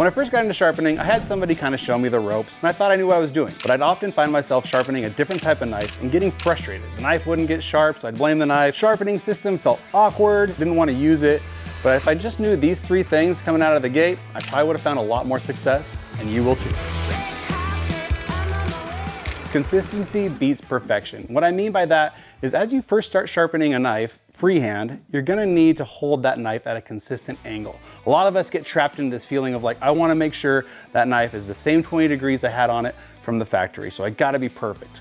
When I first got into sharpening, I had somebody kind of show me the ropes, and I thought I knew what I was doing. But I'd often find myself sharpening a different type of knife and getting frustrated. The knife wouldn't get sharp, so I'd blame the knife. Sharpening system felt awkward, didn't want to use it. But if I just knew these 3 things coming out of the gate, I probably would have found a lot more success, and you will too. Consistency beats perfection. What I mean by that is as you first start sharpening a knife freehand, you're gonna need to hold that knife at a consistent angle. A lot of us get trapped in this feeling of like, I wanna make sure that knife is the same 20 degrees I had on it from the factory, so I gotta be perfect.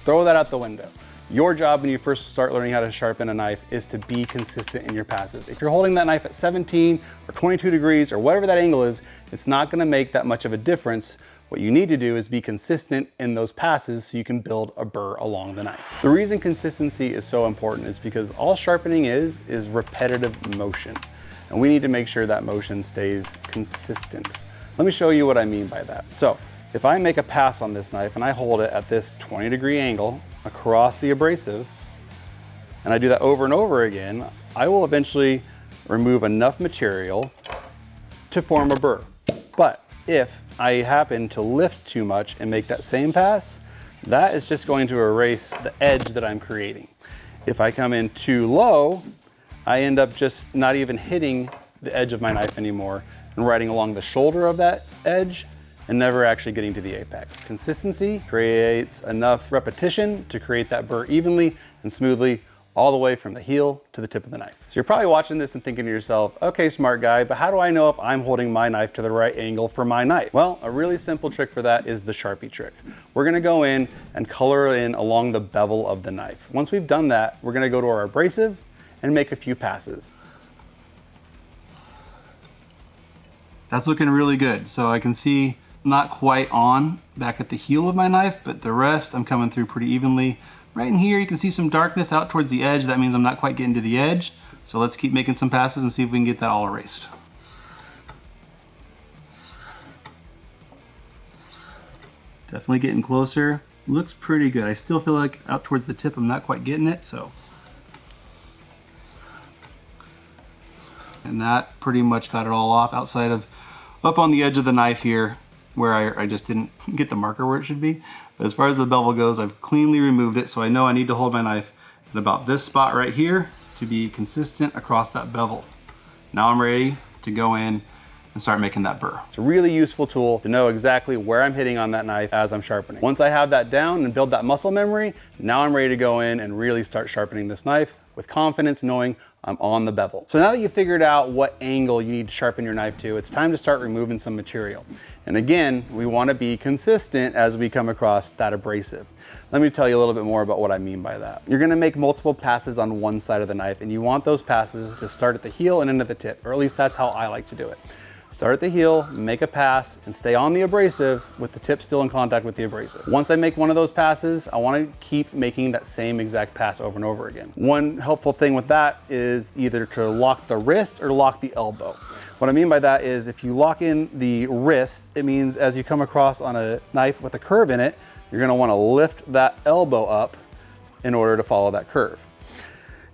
Throw that out the window. Your job when you first start learning how to sharpen a knife is to be consistent in your passes. If you're holding that knife at 17 or 22 degrees or whatever that angle is, it's not gonna make that much of a difference. What you need to do is be consistent in those passes so you can build a burr along the knife. The reason consistency is so important is because all sharpening is repetitive motion. And we need to make sure that motion stays consistent. Let me show you what I mean by that. So if I make a pass on this knife and I hold it at this 20-degree angle across the abrasive, and I do that over and over again, I will eventually remove enough material to form a burr. But if I happen to lift too much and make that same pass, that is just going to erase the edge that I'm creating. If I come in too low, I end up just not even hitting the edge of my knife anymore and riding along the shoulder of that edge and never actually getting to the apex. Consistency creates enough repetition to create that burr evenly and smoothly all the way from the heel to the tip of the knife. So you're probably watching this and thinking to yourself, okay, smart guy, but how do I know if I'm holding my knife to the right angle for my knife? Well, a really simple trick for that is the Sharpie trick. We're gonna go in and color in along the bevel of the knife. Once we've done that, we're gonna go to our abrasive and make a few passes. That's looking really good. So I can see not quite on back at the heel of my knife, but the rest I'm coming through pretty evenly. Right in here, you can see some darkness out towards the edge. That means I'm not quite getting to the edge. So let's keep making some passes and see if we can get that all erased. Definitely getting closer. Looks pretty good. I still feel like out towards the tip, I'm not quite getting it, so. And that pretty much got it all off outside of up on the edge of the knife here, where I just didn't get the marker where it should be. But as far as the bevel goes, I've cleanly removed it, so I know I need to hold my knife at about this spot right here to be consistent across that bevel. Now I'm ready to go in and start making that burr. It's a really useful tool to know exactly where I'm hitting on that knife as I'm sharpening. Once I have that down and build that muscle memory, now I'm ready to go in and really start sharpening this knife with confidence, knowing I'm on the bevel. So now that you've figured out what angle you need to sharpen your knife to, it's time to start removing some material. And again, we want to be consistent as we come across that abrasive. Let me tell you a little bit more about what I mean by that. You're going to make multiple passes on one side of the knife, and you want those passes to start at the heel and end at the tip, or at least that's how I like to do it. Start at the heel, make a pass, and stay on the abrasive with the tip still in contact with the abrasive. Once I make one of those passes, I want to keep making that same exact pass over and over again. One helpful thing with that is either to lock the wrist or lock the elbow. What I mean by that is if you lock in the wrist, it means as you come across on a knife with a curve in it, you're going to want to lift that elbow up in order to follow that curve.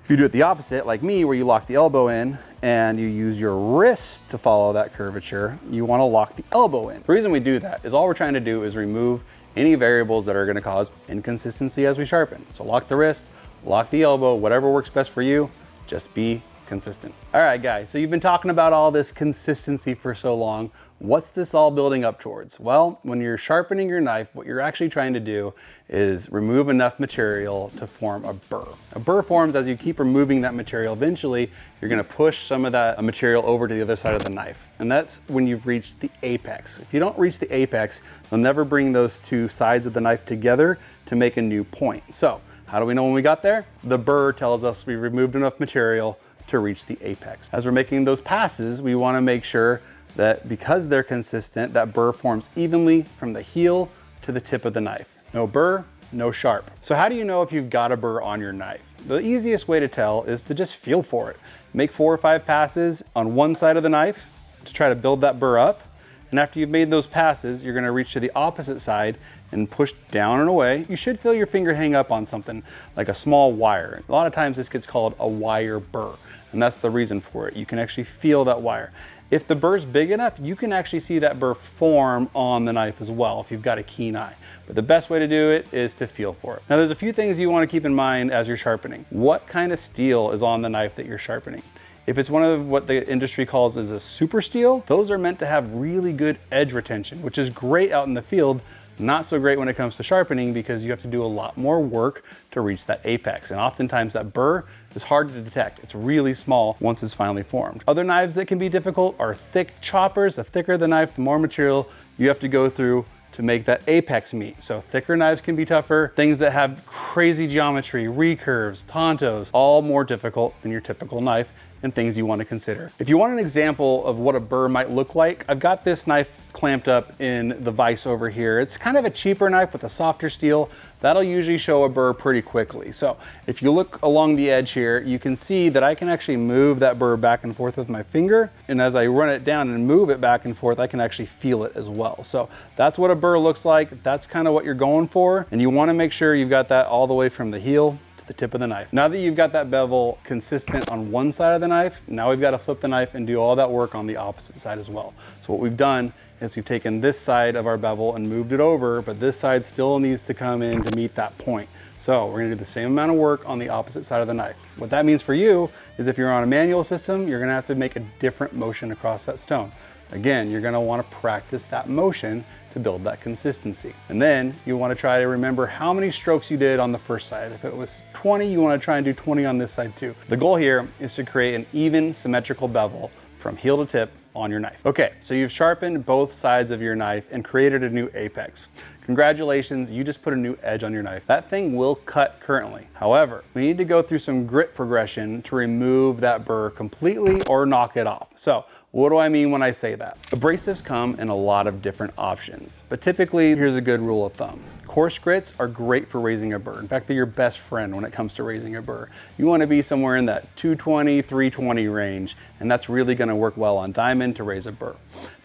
If you do it the opposite, like me, where you lock the elbow in and you use your wrist to follow that curvature, you want to lock the elbow in. The reason we do that is all we're trying to do is remove any variables that are going to cause inconsistency as we sharpen. So lock the wrist, lock the elbow, whatever works best for you, just be consistent. All right, guys, so you've been talking about all this consistency for so long. What's this all building up towards? Well, when you're sharpening your knife, what you're actually trying to do is remove enough material to form a burr. A burr forms as you keep removing that material. Eventually, you're gonna push some of that material over to the other side of the knife. And that's when you've reached the apex. If you don't reach the apex, you'll never bring those two sides of the knife together to make a new point. So, how do we know when we got there? The burr tells us we removed enough material to reach the apex. As we're making those passes, we wanna make sure that because they're consistent, that burr forms evenly from the heel to the tip of the knife. No burr, no sharp. So how do you know if you've got a burr on your knife? The easiest way to tell is to just feel for it. Make 4 or 5 passes on one side of the knife to try to build that burr up. And after you've made those passes, you're gonna reach to the opposite side and push down and away. You should feel your finger hang up on something like a small wire. A lot of times this gets called a wire burr, and that's the reason for it. You can actually feel that wire. If the burr's big enough, you can actually see that burr form on the knife as well if you've got a keen eye. But the best way to do it is to feel for it. Now there's a few things you want to keep in mind as you're sharpening. What kind of steel is on the knife that you're sharpening? If it's one of what the industry calls as a super steel, those are meant to have really good edge retention, which is great out in the field, not so great when it comes to sharpening because you have to do a lot more work to reach that apex. And oftentimes that burr is hard to detect. It's really small once it's finally formed. Other knives that can be difficult are thick choppers. The thicker the knife, the more material you have to go through to make that apex meet. So thicker knives can be tougher. Things that have crazy geometry, recurves, tontos, all more difficult than your typical knife, and things you want to consider. If you want an example of what a burr might look like, I've got this knife clamped up in the vise over here. It's kind of a cheaper knife with a softer steel. That'll usually show a burr pretty quickly. So if you look along the edge here, you can see that I can actually move that burr back and forth with my finger. And as I run it down and move it back and forth, I can actually feel it as well. So that's what a burr looks like. That's kind of what you're going for. And you want to make sure you've got that all the way from the heel to the tip of the knife. Now that you've got that bevel consistent on one side of the knife, now we've got to flip the knife and do all that work on the opposite side as well. So what we've done is we've taken this side of our bevel and moved it over, but this side still needs to come in to meet that point. So we're gonna do the same amount of work on the opposite side of the knife. What that means for you is if you're on a manual system, you're gonna have to make a different motion across that stone. Again, you're gonna wanna practice that motion to build that consistency. And then you wanna try to remember how many strokes you did on the first side. If it was 20, you wanna try and do 20 on this side too. The goal here is to create an even symmetrical bevel from heel to tip on your knife. Okay, so you've sharpened both sides of your knife and created a new apex. Congratulations, you just put a new edge on your knife. That thing will cut currently. However, we need to go through some grit progression to remove that burr completely or knock it off. So what do I mean when I say that? Abrasives come in a lot of different options, but typically here's a good rule of thumb. Coarse grits are great for raising a burr. In fact, they're your best friend when it comes to raising a burr. You want to be somewhere in that 220, 320 range, and that's really going to work well on diamond to raise a burr.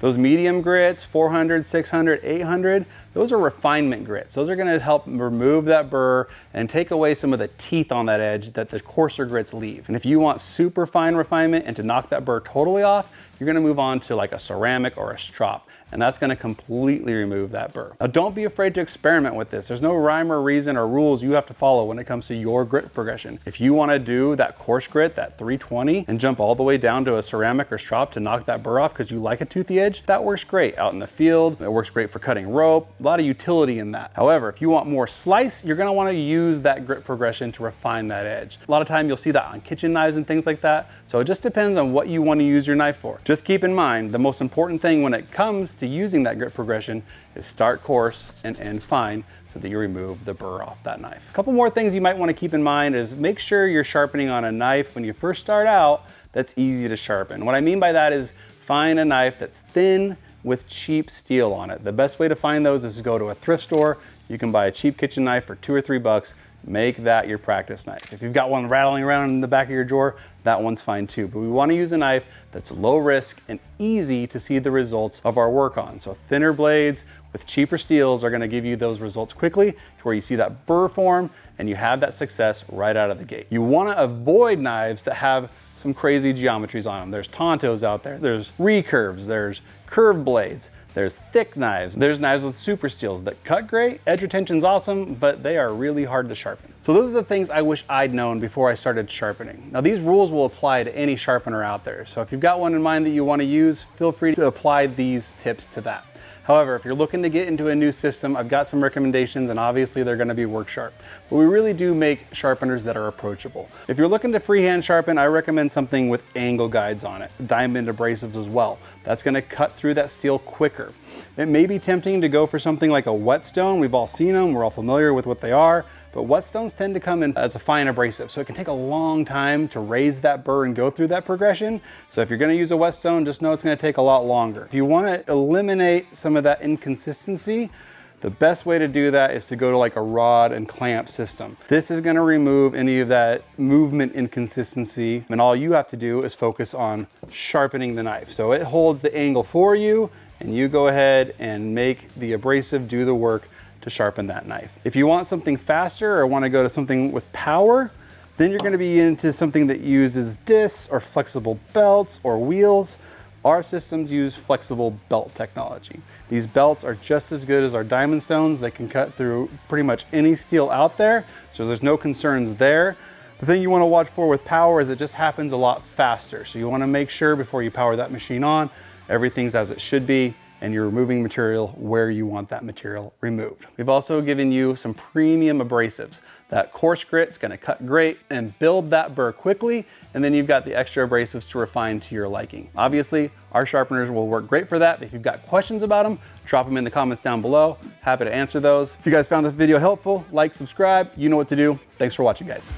Those medium grits, 400, 600, 800, those are refinement grits. Those are going to help remove that burr and take away some of the teeth on that edge that the coarser grits leave. And if you want super fine refinement and to knock that burr totally off, you're going to move on to like a ceramic or a strop. And that's going to completely remove that burr. Now don't be afraid to experiment with this. There's no rhyme or reason or rules you have to follow when it comes to your grit progression. If you want to do that coarse grit, that 320, and jump all the way down to a ceramic or strop to knock that burr off because you like a toothy edge, that works great out in the field. It works great for cutting rope. A lot of utility in that. However, if you want more slice, you're going to want to use that grit progression to refine that edge. A lot of time you'll see that on kitchen knives and things like that. So it just depends on what you want to use your knife for. Just keep in mind, the most important thing when it comes to using that grit progression is start coarse and end fine so that you remove the burr off that knife. A couple more things you might want to keep in mind is make sure you're sharpening on a knife when you first start out that's easy to sharpen. What I mean by that is find a knife that's thin with cheap steel on it. The best way to find those is to go to a thrift store. You can buy a cheap kitchen knife for $2 or $3. Make that your practice knife. If you've got one rattling around in the back of your drawer, that one's fine too. But we want to use a knife that's low risk and easy to see the results of our work on. So thinner blades with cheaper steels are going to give you those results quickly to where you see that burr form and you have that success right out of the gate. You want to avoid knives that have some crazy geometries on them. There's tontos out there, there's recurves, there's curved blades. There's thick knives, there's knives with super steels that cut great, edge retention's awesome, but they are really hard to sharpen. So those are the things I wish I'd known before I started sharpening. Now these rules will apply to any sharpener out there. So if you've got one in mind that you want to use, feel free to apply these tips to that. However, if you're looking to get into a new system, I've got some recommendations and obviously they're gonna be work sharp. But we really do make sharpeners that are approachable. If you're looking to freehand sharpen, I recommend something with angle guides on it, diamond abrasives as well. That's gonna cut through that steel quicker. It may be tempting to go for something like a whetstone. We've all seen them, we're all familiar with what they are, but whetstones tend to come in as a fine abrasive, so it can take a long time to raise that burr and go through that progression. So if you're gonna use a whetstone, just know it's gonna take a lot longer. If you wanna eliminate some of that inconsistency, the best way to do that is to go to like a rod and clamp system. This is gonna remove any of that movement inconsistency, and all you have to do is focus on sharpening the knife. So it holds the angle for you, and you go ahead and make the abrasive do the work to sharpen that knife. If you want something faster or want to go to something with power, then you're going to be into something that uses discs or flexible belts or wheels. Our systems use flexible belt technology. These belts are just as good as our diamond stones. They can cut through pretty much any steel out there, so there's no concerns there. The thing you want to watch for with power is it just happens a lot faster. So you want to make sure before you power that machine on, everything's as it should be, and you're removing material where you want that material removed. We've also given you some premium abrasives. That coarse grit is going to cut great and build that burr quickly, and then you've got the extra abrasives to refine to your liking. Obviously, our sharpeners will work great for that. If you've got questions about them, drop them in the comments down below. Happy to answer those. If you guys found this video helpful, like, subscribe, you know what to do. Thanks for watching, guys.